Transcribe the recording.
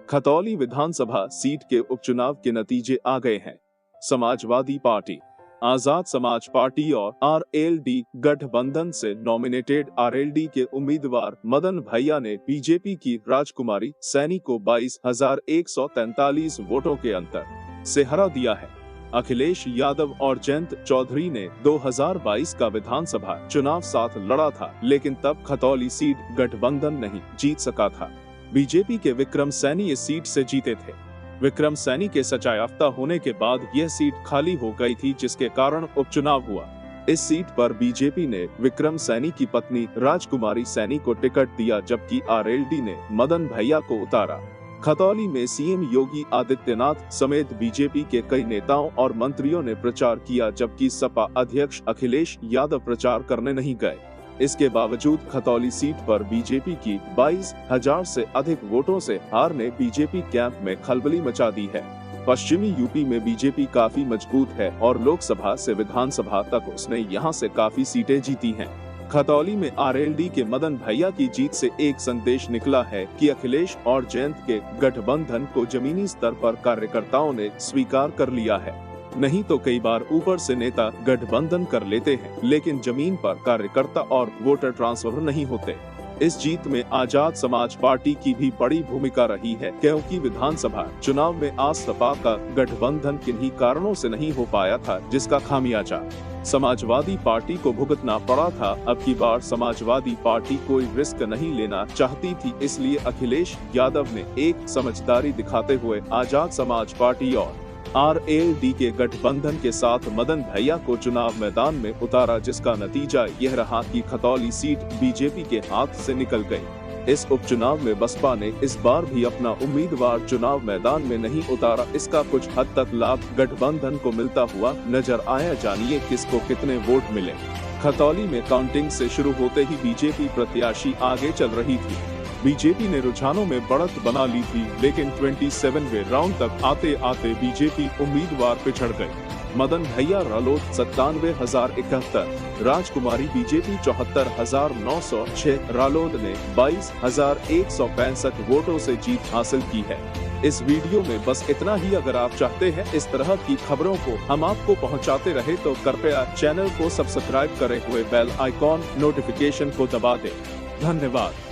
खतौली विधानसभा seat के उपचुनाव के नतीजे आ गए हैं। समाजवादी पार्टी, आजाद समाज पार्टी और आरएलडी गठबंधन से नॉमिनेटेड आरएलडी के उम्मीदवार मदन भैया ने बीजेपी की राजकुमारी सैनी को 22,143 वोटों के अंतर से हरा दिया है। अखिलेश यादव और जयंत चौधरी ने 2022 का विधानसभा चुनाव साथ लड़ा था, लेकिन तब खतौली सीट गठबंधन नहीं जीत सका था। बीजेपी के विक्रम सैनी इस सीट से जीते थे। विक्रम सैनी के सजायाफ्ता होने के बाद यह सीट खाली हो गई थी, जिसके कारण उपचुनाव हुआ। इस सीट पर बीजेपी ने विक्रम सैनी की पत्नी राजकुमारी सैनी को टिकट दिया, जबकि आरएलडी ने मदन भैया को उतारा। खतौली में सीएम योगी आदित्यनाथ समेत बीजेपी के कई नेताओं और मंत्रियों ने प्रचार किया, जबकि सपा अध्यक्ष अखिलेश यादव प्रचार करने नहीं गए। इसके बावजूद खतौली सीट पर बीजेपी की 22,000 से अधिक वोटों से हार ने बीजेपी कैंप में खलबली मचा दी है। पश्चिमी यूपी में बीजेपी काफी मजबूत है और लोकसभा से विधानसभा तक उसने यहां से काफी सीटें जीती हैं। खतौली में आरएलडी के मदन भैया की जीत से एक संदेश निकला है कि अखिलेश और जयंत के गठबंधन को जमीनी स्तर पर कार्यकर्ताओं ने स्वीकार कर लिया है। नहीं तो कई बार ऊपर से नेता गठबंधन कर लेते हैं, लेकिन जमीन पर कार्यकर्ता और वोटर ट्रांसफर नहीं होते। इस जीत में आजाद समाज पार्टी की भी बड़ी भूमिका रही है, क्योंकि विधानसभा चुनाव में सपा का गठबंधन किन्हीं कारणों से नहीं हो पाया था, जिसका खामियाजा समाजवादी पार्टी को भुगतना पड़ा था। अब की बार समाजवादी पार्टी कोई रिस्क नहीं लेना चाहती थी, इसलिए अखिलेश यादव ने एक समझदारी दिखाते हुए आजाद समाज पार्टी और आरएलडी के गठबंधन के साथ मदन भैया को चुनाव मैदान में उतारा, जिसका नतीजा यह रहा कि खतौली सीट बीजेपी के हाथ से निकल गई। इस उपचुनाव में बसपा ने इस बार भी अपना उम्मीदवार चुनाव मैदान में नहीं उतारा। इसका कुछ हद तक लाभ गठबंधन को मिलता हुआ नजर आया। जानिए किसको कितने वोट मिले। खतौली में काउंटिंग से शुरू होते ही बीजेपी प्रत्याशी आगे चल रही थी। बीजेपी ने रुझानों में बढ़त बना ली थी, लेकिन 27वें राउंड तक आते आते बीजेपी उम्मीदवार पिछड़ गए। मदन भैया रालोद 97,071, राजकुमारी बीजेपी 74,906, रालोद ने 22,165 वोटों से जीत हासिल की है। इस वीडियो में बस इतना ही। अगर आप चाहते हैं इस तरह की खबरों को हम आपको पहुंचाते रहे तो कृपया चैनल को सब्सक्राइब करे हुए बेल आइकॉन नोटिफिकेशन को दबा दें। धन्यवाद।